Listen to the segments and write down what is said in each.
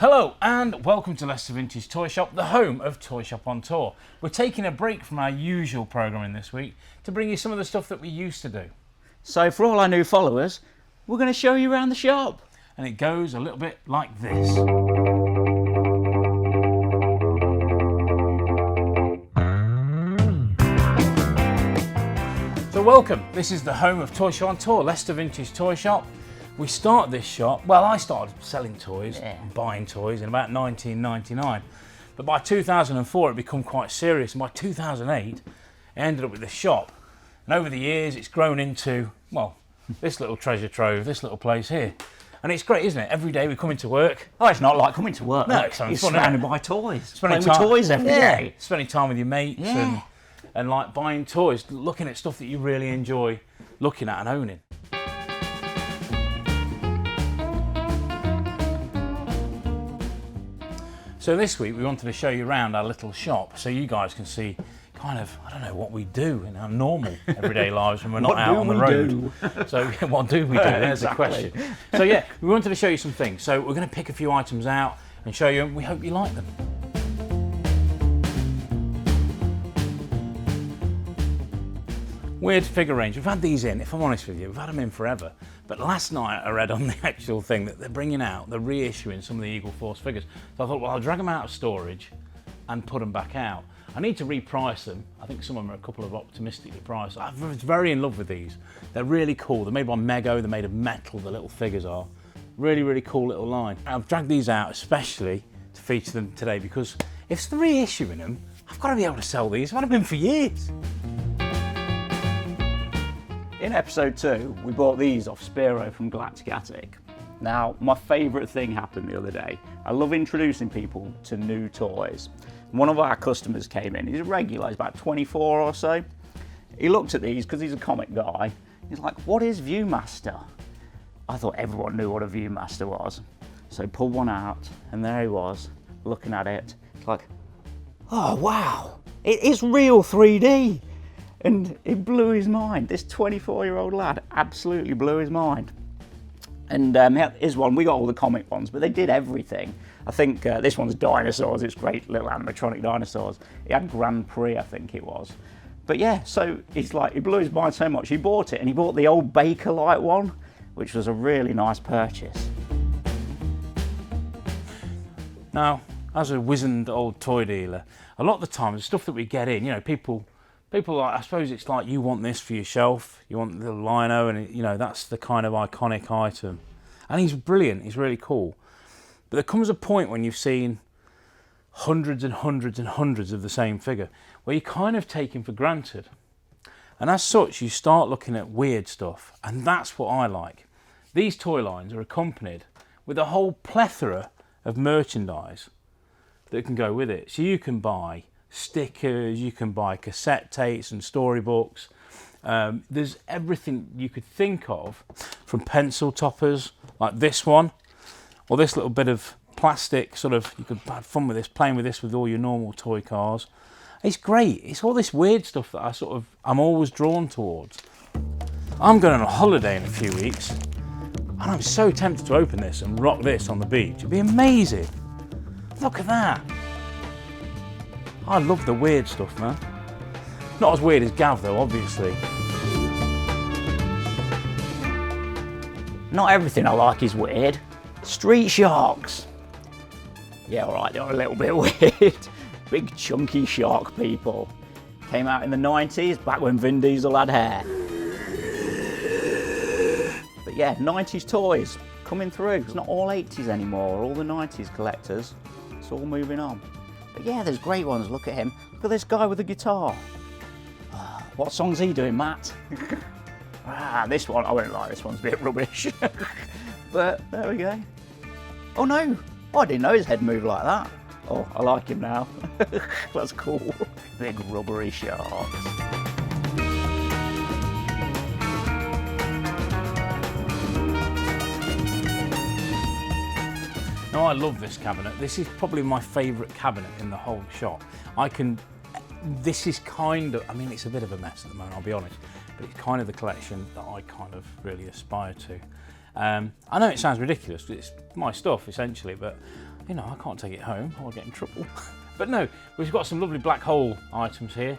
Hello and welcome to Leicester Vintage Toy Shop, the home of Toyshop on Tour. We're taking a break from our usual programming this week to bring you some of the stuff that we used to do. So for all our new followers, we're going to show you around the shop. And it goes a little bit like this. So welcome, this is the home of Toyshop on Tour, Leicester Vintage Toy Shop. We started this shop, well, I started selling toys, buying toys in about 1999. But by 2004 it became quite serious, and by 2008 it ended up with the shop. And over the years it's grown into, well, this little treasure trove, this little place here. And it's great, isn't it? Every day we come into work. Oh, it's not like coming to work. No, it's fun, surrounded by toys. Spending Playing with toys every day. Spending time with your mates and like buying toys, looking at stuff that you really enjoy looking at and owning. So this week we wanted to show you around our little shop so you guys can see kind of, I don't know, what we do in our normal everyday lives when we're not out on the road. So what do we do? There's the question. So yeah, we wanted to show you some things. So we're going to pick a few items out and show you, and we hope you like them. Weird figure range. We've had these in, if I'm honest with you, we've had them in forever. But last night I read on the actual thing that they're bringing out, they're reissuing some of the Eagle Force figures. So I thought, well, I'll drag them out of storage and put them back out. I need to reprice them. I think some of them are a couple of optimistically priced. I was very in love with these. They're really cool. They're made by Mego, they're made of metal, the little figures are. Really, really cool little line. I've dragged these out especially to feature them today because if they're reissuing them, I've got to be able to sell these. I've had them in for years. In episode 2, we bought these off Spiro from Galactic Attic. Now, my favourite thing happened the other day. I love introducing people to new toys. One of our customers came in, he's a regular, he's about 24 or so. He looked at these because he's a comic guy. He's like, what is Viewmaster? I thought everyone knew what a Viewmaster was. So he pulled one out and there he was, looking at it. It's like, oh wow, it is real 3D. And it blew his mind. This 24-year-old lad absolutely blew his mind. And here's one, we got all the comic ones, but they did everything. I think this one's dinosaurs, it's great little animatronic dinosaurs. It had Grand Prix, I think it was. But yeah, so he's like, he blew his mind so much, he bought it, and he bought the old Bakelite one, which was a really nice purchase. Now, as a wizened old toy dealer, a lot of the time, the stuff that we get in, you know, people like, I suppose it's like you want this for your shelf, you want the lino, and you know, that's the kind of iconic item. And he's brilliant, he's really cool. But there comes a point when you've seen hundreds and hundreds and hundreds of the same figure where you kind of take him for granted. And as such, you start looking at weird stuff, and that's what I like. These toy lines are accompanied with a whole plethora of merchandise that can go with it. So you can buy stickers, you can buy cassette tapes and storybooks. There's everything you could think of, from pencil toppers like this one, or this little bit of plastic sort of, you could have fun with this, playing with this with all your normal toy cars. It's great. It's all this weird stuff that I'm always drawn towards. I'm going on a holiday in a few weeks and I'm so tempted to open this and rock this on the beach. It'd be amazing. Look at that. I love the weird stuff, man. Not as weird as Gav though, obviously. Not everything I like is weird. Street sharks. Yeah, alright, they're a little bit weird. Big chunky shark people. Came out in the 90s, back when Vin Diesel had hair. But yeah, 90s toys coming through. It's not all 80s anymore, all the 90s collectors. It's all moving on. But yeah, there's great ones. Look at him. Look at this guy with a guitar. What song's he doing, Matt? This one, I won't lie, this one's a bit rubbish. But there we go. Oh no, I didn't know his head moved like that. Oh, I like him now. That's cool. Big rubbery sharks. Now I love this cabinet. This is probably my favourite cabinet in the whole shop. This is kind of, I mean, it's a bit of a mess at the moment, I'll be honest, but it's kind of the collection that I kind of really aspire to. I know it sounds ridiculous, it's my stuff essentially, but you know, I can't take it home, I'll get in trouble. But no, we've got some lovely black hole items here.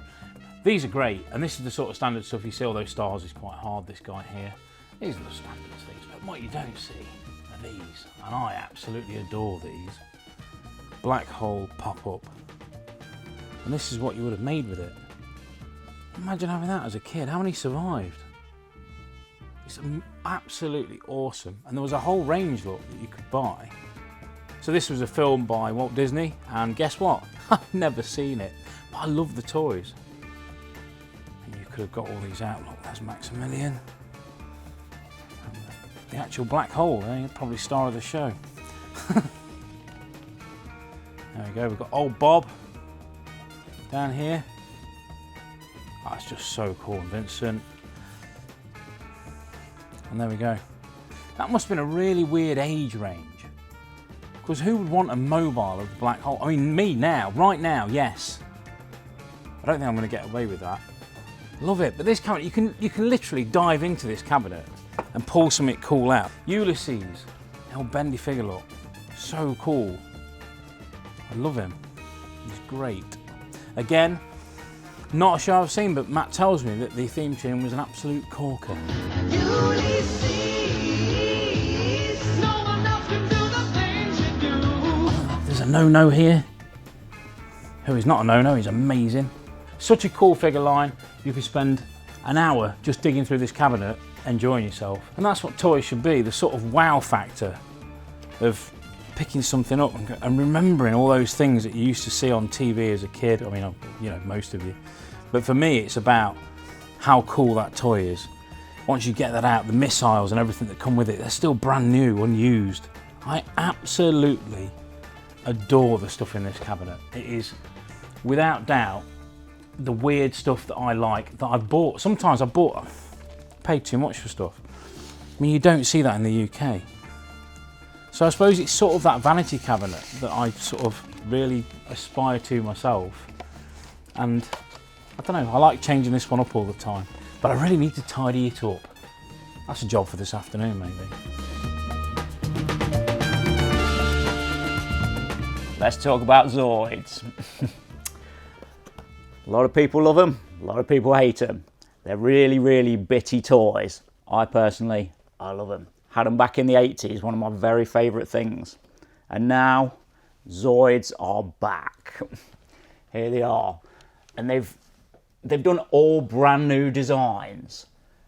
These are great, and this is the sort of standard stuff. You see all those stars is quite hard, this guy here. These are the standard things, but what you don't see are these, and I absolutely adore these. Black hole pop-up. And this is what you would have made with it. Imagine having that as a kid. How many survived? It's absolutely awesome. And there was a whole range, look, that you could buy. So this was a film by Walt Disney, and guess what? I've never seen it, but I love the toys. And you could have got all these out. Look, there's Maximilian. And the actual black hole, probably star of the show. There we go, we've got old Bob down here. Oh, it's just so cool, and Vincent. And there we go. That must have been a really weird age range. Because who would want a mobile of the black hole? I mean, me now, right now, yes. I don't think I'm going to get away with that. Love it, but this cabinet, you can literally dive into this cabinet and pull something cool out. Ulysses, old bendy figure look, so cool. I love him, he's great. Again, not a show I've seen, but Matt tells me that the theme tune was an absolute corker. Ulysses, no one else can do the things you do. There's a no-no here. Who is not a no-no, he's amazing. Such a cool figure line, you could spend an hour just digging through this cabinet, enjoying yourself. And that's what toys should be, the sort of wow factor of picking something up and remembering all those things that you used to see on TV as a kid. I mean, you know, most of you. But for me, it's about how cool that toy is. Once you get that out, the missiles and everything that come with it, they're still brand new, unused. I absolutely adore the stuff in this cabinet. It is, without doubt, the weird stuff that I like, that I've bought. Sometimes I've paid too much for stuff. I mean, you don't see that in the UK. So I suppose it's sort of that vanity cabinet that I sort of really aspire to myself. And I don't know, I like changing this one up all the time, but I really need to tidy it up. That's a job for this afternoon, maybe. Let's talk about Zoids. A lot of people love them, a lot of people hate them. They're really, really bitty toys. I personally, I love them. Had them back in the 80s, one of my very favourite things. And now, Zoids are back. Here they are. And they've done all brand new designs.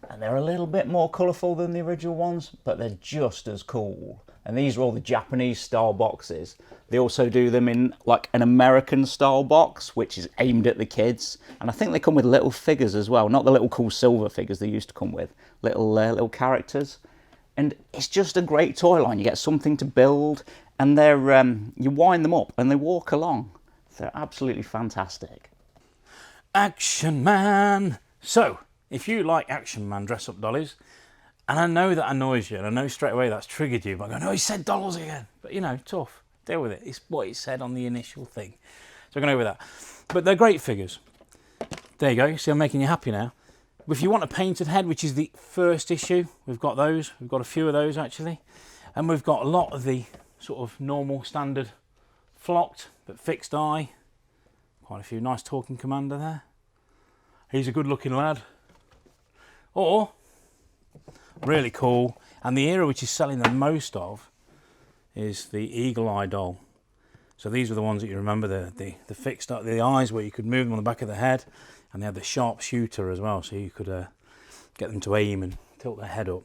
And they're a little bit more colourful than the original ones, but they're just as cool. And these are all the Japanese style boxes. They also do them in like an American style box, which is aimed at the kids. And I think they come with little figures as well, not the little cool silver figures they used to come with, little characters. And it's just a great toy line. You get something to build, and they're you wind them up and they walk along. They're absolutely fantastic. Action Man. So, if you like Action Man dress-up dollies, and I know that annoys you, and I know straight away that's triggered you, but I go, no, he said dolls again. But you know, tough. Deal with it. It's what it said on the initial thing. So I'm going over that. But they're great figures. There you go. You see, I'm making you happy now. If you want a painted head, which is the first issue, we've got those. We've got a few of those, actually. And we've got a lot of the sort of normal, standard, flocked, but fixed eye. Quite a few. Nice talking commander there. He's a good-looking lad. Or, really cool, and the era which is selling the most of is the Eagle Eye doll. So these were the ones that you remember, the fixed eye, the eyes where you could move them on the back of the head, and they had the sharp shooter as well, so you could get them to aim and tilt their head up.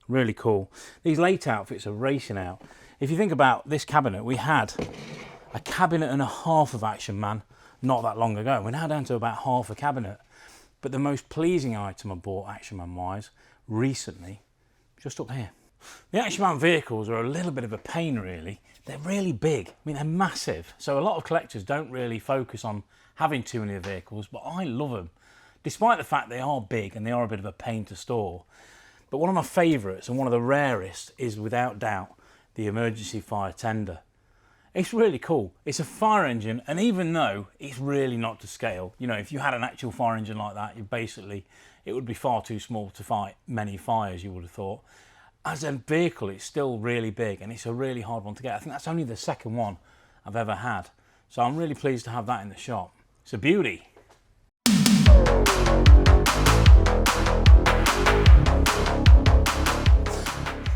Really cool. These late outfits are racing out. If you think about this cabinet, we had a cabinet and a half of Action Man not that long ago. We're now down to about half a cabinet. But the most pleasing item I bought Action Man wise recently, just up here. The Action Man vehicles are a little bit of a pain really. They're really big. I mean, they're massive. So a lot of collectors don't really focus on having too many vehicles, but I love them. Despite the fact they are big and they are a bit of a pain to store. But one of my favourites and one of the rarest is without doubt the emergency fire tender. It's really cool. It's a fire engine, and even though it's really not to scale, you know, if you had an actual fire engine like that, it would be far too small to fight many fires, you would have thought. as a vehicle, it's still really big, and it's a really hard one to get. I think that's only the second one I've ever had. So I'm really pleased to have that in the shop. It's a beauty.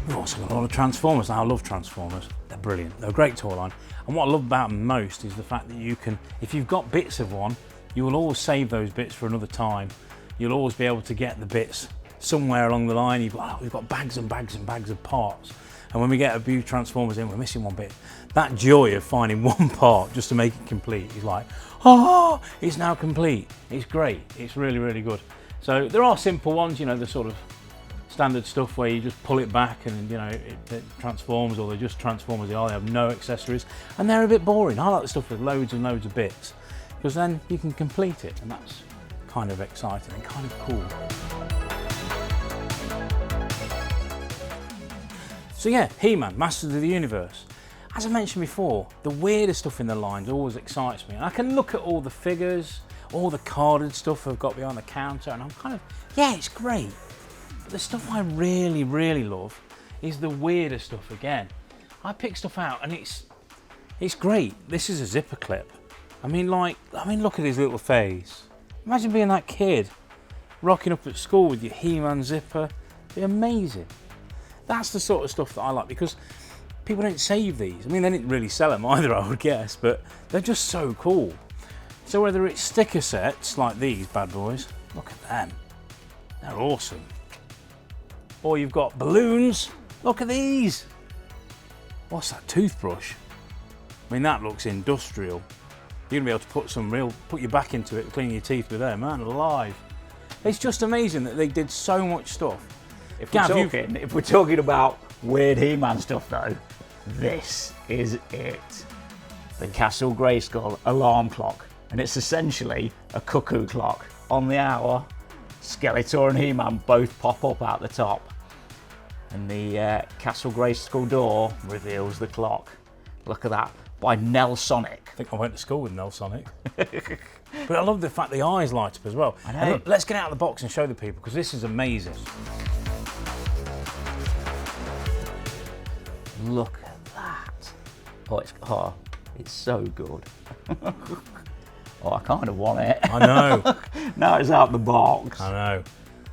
We've also got a lot of Transformers. Now, I love Transformers. They're brilliant. They're a great toy line. And what I love about them most is the fact that you can, if you've got bits of one, you will always save those bits for another time. You'll always be able to get the bits somewhere along the line. We've got bags and bags and bags of parts. And when we get a few Transformers in, we're missing one bit. That joy of finding one part just to make it complete is like, oh, it's now complete. It's great. It's really, really good. So there are simple ones, you know, the sort of standard stuff where you just pull it back and, you know, it transforms, or they just transform as they are. They have no accessories, and they're a bit boring. I like the stuff with loads and loads of bits, because then you can complete it, and that's kind of exciting and kind of cool. So yeah, He-Man, Masters of the Universe. As I mentioned before, the weirder stuff in the lines always excites me. And I can look at all the figures, all the carded stuff I've got behind the counter, and I'm kind of, yeah, it's great. But the stuff I really, really love is the weirder stuff again. I pick stuff out and it's great. This is a zipper clip. I mean, look at his little face. Imagine being that kid, rocking up at school with your He-Man zipper. It'd be amazing. That's the sort of stuff that I like, because people don't save these. I mean, they didn't really sell them either, I would guess, but they're just so cool. So whether it's sticker sets like these bad boys, look at them. They're awesome. Or you've got balloons. Look at these. What's that, toothbrush? I mean, that looks industrial. You're gonna be able to put your back into it, clean your teeth with them, man alive. It's just amazing that they did so much stuff. If we're talking about weird He-Man stuff though, this is it. The Castle Grayskull alarm clock. And it's essentially a cuckoo clock. On the hour, Skeletor and He-Man both pop up out the top. And the Castle Grayskull door reveals the clock. Look at that, by Nelsonic. I think I went to school with Nelsonic. But I love the fact the eyes light up as well. I know. And look, let's get out of the box and show the people, because this is amazing. Look at that. It's so good. I kind of want it. I know. Now it's out the box. I know.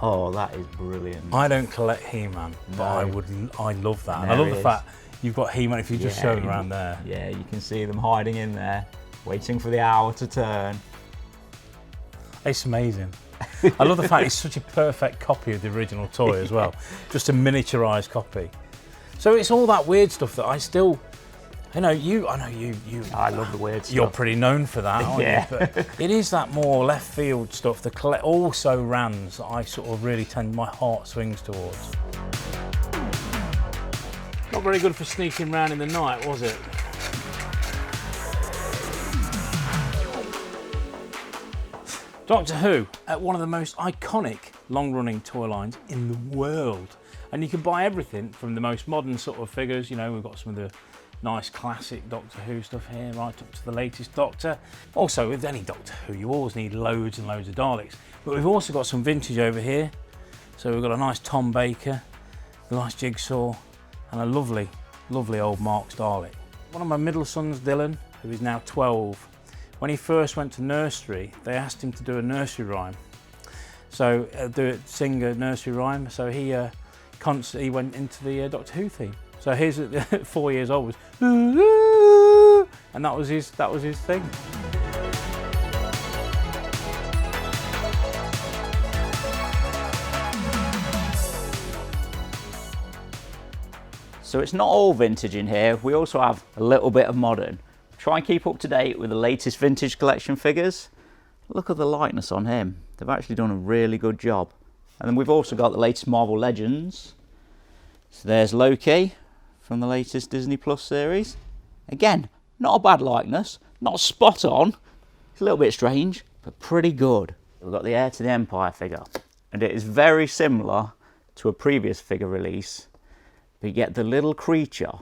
Oh, that is brilliant. I don't collect He-Man, but I love that. And I love the fact you've got He-Man, if you just show them around there. Yeah, you can see them hiding in there, waiting for the hour to turn. It's amazing. I love the fact it's such a perfect copy of the original toy as well. Just a miniaturised copy. So it's all that weird stuff that I still, I know you. I love the weird stuff. You're pretty known for that, aren't Yeah. you? But it is that more left field stuff, the also rans that I sort of really my heart swings towards. Not very good for sneaking around in the night, was it? Doctor Who, one of the most iconic long-running toy lines in the world. And you can buy everything from the most modern sort of figures. You know, we've got some of the nice classic Doctor Who stuff here, right up to the latest Doctor. Also, with any Doctor Who, you always need loads and loads of Daleks. But we've also got some vintage over here. So we've got a nice Tom Baker, a nice Jigsaw, and a lovely, lovely old Mark's Dalek. One of my middle sons, Dylan, who is now 12, when he first went to nursery, they asked him to do a nursery rhyme. So sing a nursery rhyme. So he went into the Doctor Who theme. So he's at 4 years old, was and that was his thing. So it's not all vintage in here. We also have a little bit of modern. Try and keep up to date with the latest vintage collection figures. Look at the likeness on him. They've actually done a really good job. And then we've also got the latest Marvel Legends. So there's Loki from the latest Disney Plus series. Again, not a bad likeness, not spot on. It's a little bit strange, but pretty good. We've got the Heir to the Empire figure, and it is very similar to a previous figure release, but you get the little creature,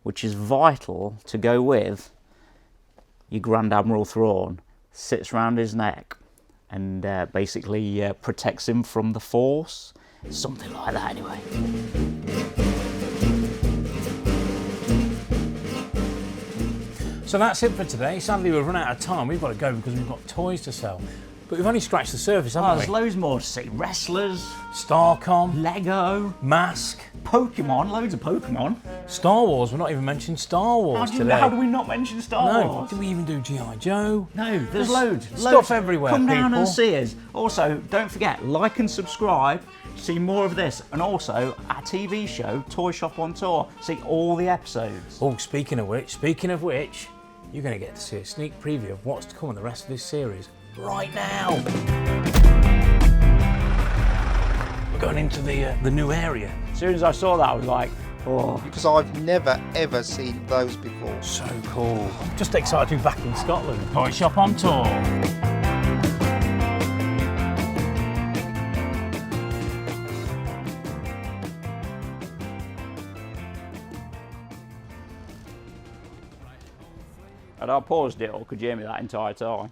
which is vital to go with your Grand Admiral Thrawn. Sits around his neck and basically protects him from the Force. Something like that anyway. So that's it for today. Sadly, we've run out of time. We've got to go because we've got toys to sell. But we've only scratched the surface, haven't There's we? loads more to see. Wrestlers, Starcom, Lego, Mask, Pokemon, loads of Pokemon. Star Wars. We're not even mentioning Star Wars today. How do we not mention Star No, Wars? did we even do G.I. Joe? No, there's loads. Stuff everywhere, Come down people. and see us. Also, don't forget, like and subscribe to see more of this. And also, our TV show, Toyshop on Tour. See all the episodes. Oh, speaking of which, you're going to get to see a sneak preview of what's to come in the rest of this series right now. We're going into the new area. As soon as I saw that, I was like, oh. Because I've never ever seen those before. So cool. I'm just excited to be back in Scotland. Toyshop on tour. Had I paused it, or could you hear me that entire time?